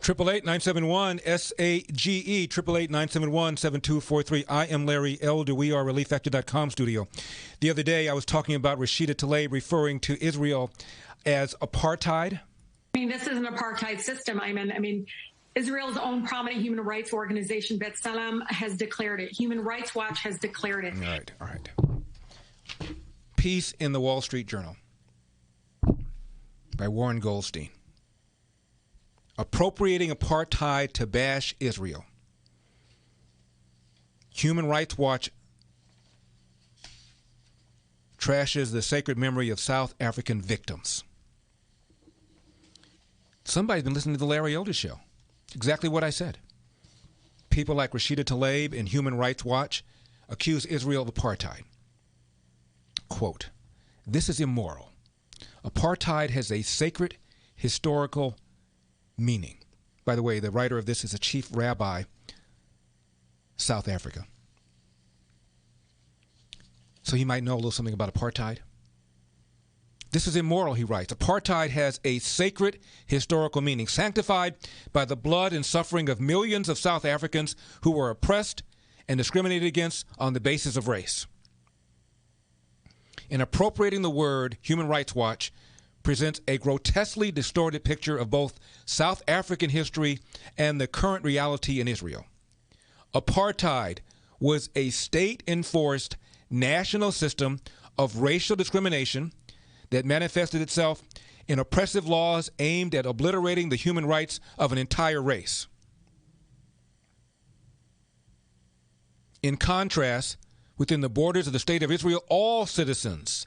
888-971-SAGE, 888-971-7243. I am Larry Elder. We are ReliefFactor.com studio. The other day I was talking about Rashida Tlaib referring to Israel as apartheid. I mean, this is an apartheid system. I mean, Israel's own prominent human rights organization, B'Tselem, has declared it. Human Rights Watch has declared it. All right. Piece in the Wall Street Journal by Warren Goldstein. Appropriating apartheid to bash Israel. Human Rights Watch trashes the sacred memory of South African victims. Somebody's been listening to the Larry Elder Show. Exactly what I said. People like Rashida Tlaib and Human Rights Watch accuse Israel of apartheid. Quote, "This is immoral. Apartheid has a sacred historical meaning." By the way, the writer of this is a chief rabbi, South Africa. So he might know a little something about apartheid. "This is immoral," he writes. "Apartheid has a sacred historical meaning, sanctified by the blood and suffering of millions of South Africans who were oppressed and discriminated against on the basis of race. In appropriating the word, Human Rights Watch presents a grotesquely distorted picture of both South African history and the current reality in Israel. Apartheid was a state-enforced national system of racial discrimination that manifested itself in oppressive laws aimed at obliterating the human rights of an entire race. In contrast, within the borders of the State of Israel, all citizens,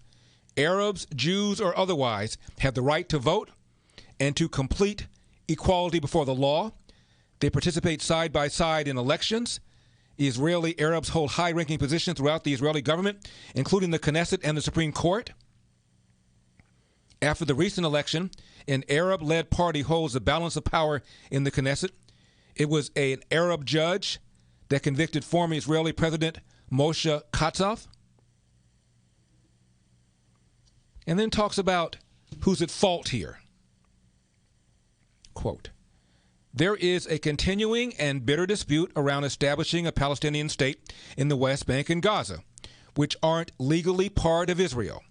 Arabs, Jews, or otherwise, have the right to vote and to complete equality before the law. They participate side by side in elections. Israeli Arabs hold high-ranking positions throughout the Israeli government, including the Knesset and the Supreme Court. After the recent election, an Arab-led party holds the balance of power in the Knesset. It was an Arab judge that convicted former Israeli President Moshe Katsav. And then talks about who's at fault here. Quote, "There is a continuing and bitter dispute around establishing a Palestinian state in the West Bank and Gaza, which aren't legally part of Israel.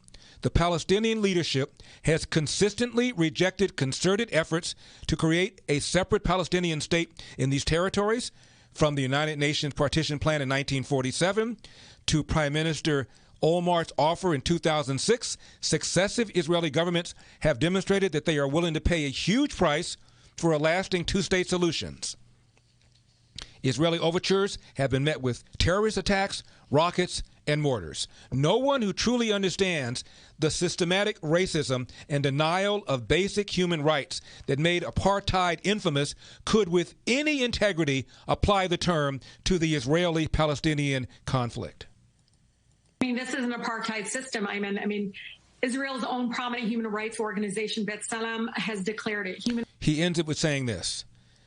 The Palestinian leadership has consistently rejected concerted efforts to create a separate Palestinian state in these territories, from the United Nations Partition Plan in 1947 to Prime Minister Olmart's offer in 2006. Successive Israeli governments have demonstrated that they are willing to pay a huge price for a lasting two-state solutions. Israeli overtures have been met with terrorist attacks, rockets, and mortars. No one who truly understands the systematic racism and denial of basic human rights that made apartheid infamous could with any integrity apply the term to the Israeli-Palestinian conflict." I mean, this is an apartheid system. I mean, Israel's own prominent human rights organization, B'Tselem, has declared it. He ends it with saying this: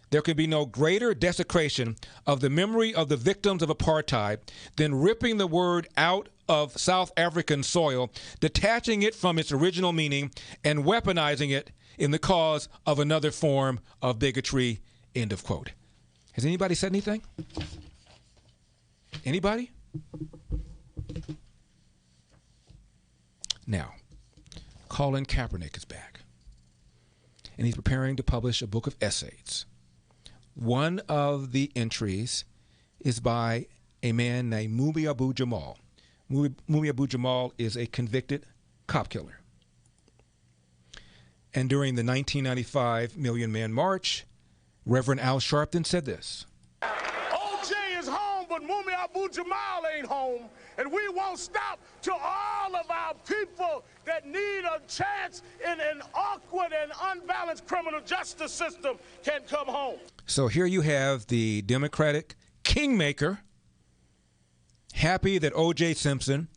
"There can be no greater desecration of the memory of the victims of apartheid than ripping the word out of South African soil, detaching it from its original meaning, and weaponizing it in the cause of another form of bigotry." End of quote. Has anybody said anything? Anybody? Now, Colin Kaepernick is back, and he's preparing to publish a book of essays. One of the entries is by a man named Mumia Abu-Jamal. Mumia Abu-Jamal is a convicted cop killer. And during the 1995 Million Man March, Reverend Al Sharpton said this: "OJ is home, but Mumia Abu-Jamal ain't home. And we won't stop till all of our people that need a chance in an awkward and unbalanced criminal justice system can come home." So here you have the Democratic kingmaker happy that O.J. Simpson,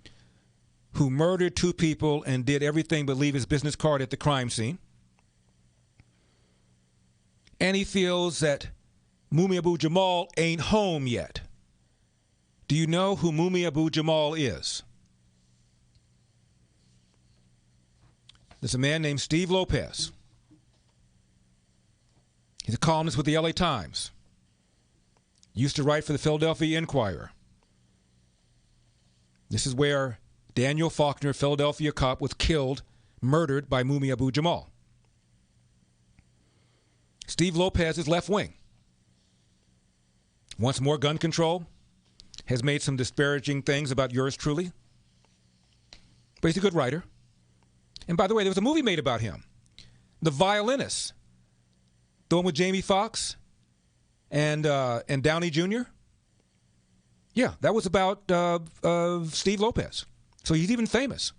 who murdered two people and did everything but leave his business card at the crime scene, and he feels that Mumia Abu-Jamal ain't home yet. Do you know who Mumia Abu-Jamal is? There's a man named Steve Lopez. He's a columnist with the LA Times. Used to write for the Philadelphia Inquirer. This is where Daniel Faulkner, Philadelphia cop, was killed, murdered by Mumia Abu-Jamal. Steve Lopez is left wing. Wants more gun control. Has made some disparaging things about yours truly. But he's a good writer. And by the way, there was a movie made about him. The Violinist. The one with Jamie Foxx and Downey Jr. Yeah, that was about Steve Lopez. So he's even famous.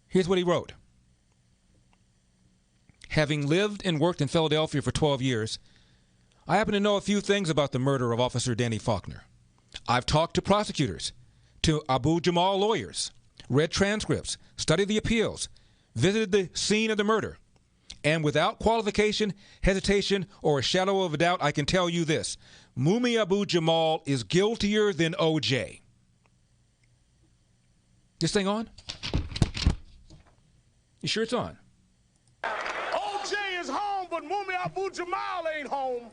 Here's what he wrote. Having lived and worked in Philadelphia for 12 years, I happen to know a few things about the murder of Officer Danny Faulkner. I've talked to prosecutors, to Abu-Jamal lawyers, read transcripts, studied the appeals, visited the scene of the murder. And without qualification, hesitation, or a shadow of a doubt, I can tell you this. Mumia Abu-Jamal is guiltier than O.J. This thing on? You sure it's on? O.J. is home, but Mumia Abu-Jamal ain't home.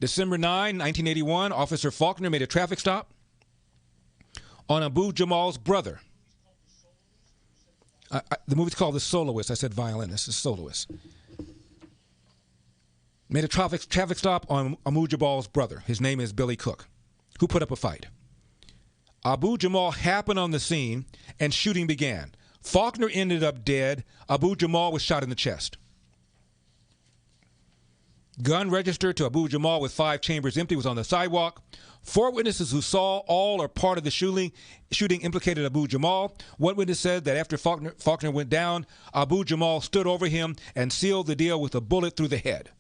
December 9, 1981, Officer Faulkner made a traffic stop on Abu-Jamal's brother. The movie's called The Soloist. I said violinist. The Soloist. Made a traffic stop on Abu-Jamal's brother. His name is Billy Cook, who put up a fight. Abu-Jamal happened on the scene, and shooting began. Faulkner ended up dead. Abu-Jamal was shot in the chest. Gun registered to Abu-Jamal with 5 chambers empty was on the sidewalk. 4 witnesses who saw all or part of the shooting implicated Abu-Jamal. One witness said that after Faulkner went down, Abu-Jamal stood over him and sealed the deal with a bullet through the head.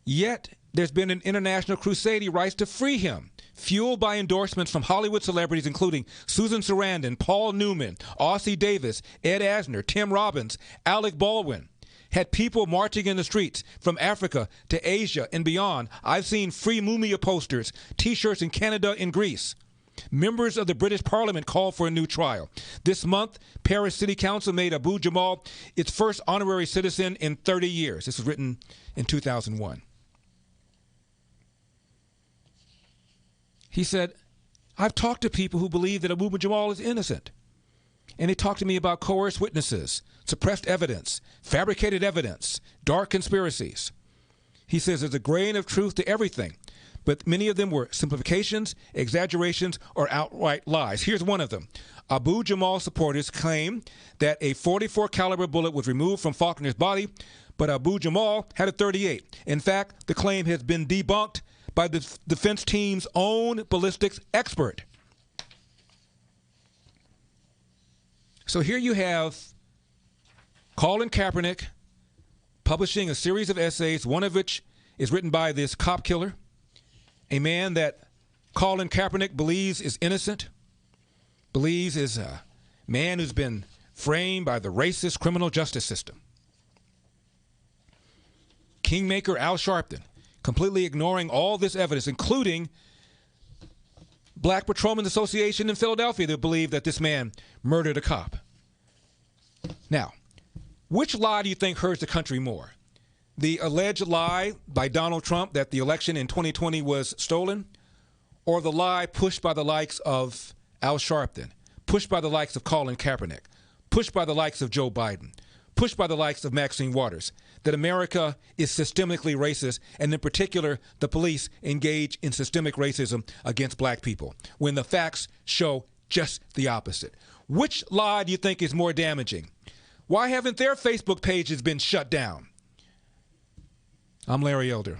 Yet, there's been an international crusade, he writes, to free him, fueled by endorsements from Hollywood celebrities including Susan Sarandon, Paul Newman, Ossie Davis, Ed Asner, Tim Robbins, Alec Baldwin. Had people marching in the streets from Africa to Asia and beyond. I've seen Free Mumia posters, T-shirts in Canada and Greece. Members of the British Parliament called for a new trial. This month, Paris City Council made Abu-Jamal its first honorary citizen in 30 years. This was written in 2001. He said, I've talked to people who believe that Abu-Jamal is innocent. And they talked to me about coerced witnesses, suppressed evidence, fabricated evidence, dark conspiracies. He says there's a grain of truth to everything, but many of them were simplifications, exaggerations, or outright lies. Here's one of them. Abu-Jamal supporters claim that a .44 caliber bullet was removed from Faulkner's body, but Abu-Jamal had a .38. In fact, the claim has been debunked by the defense team's own ballistics expert. So here you have Colin Kaepernick publishing a series of essays, one of which is written by this cop killer, a man that Colin Kaepernick believes is innocent, believes is a man who's been framed by the racist criminal justice system. Kingmaker Al Sharpton, completely ignoring all this evidence, including Black Patrolmen's Association in Philadelphia that believe that this man murdered a cop. Now, which lie do you think hurts the country more? The alleged lie by Donald Trump that the election in 2020 was stolen, or the lie pushed by the likes of Al Sharpton, pushed by the likes of Colin Kaepernick, pushed by the likes of Joe Biden, pushed by the likes of Maxine Waters, that America is systemically racist, and in particular, the police engage in systemic racism against black people, when the facts show just the opposite. Which lie do you think is more damaging? Why haven't their Facebook pages been shut down? I'm Larry Elder.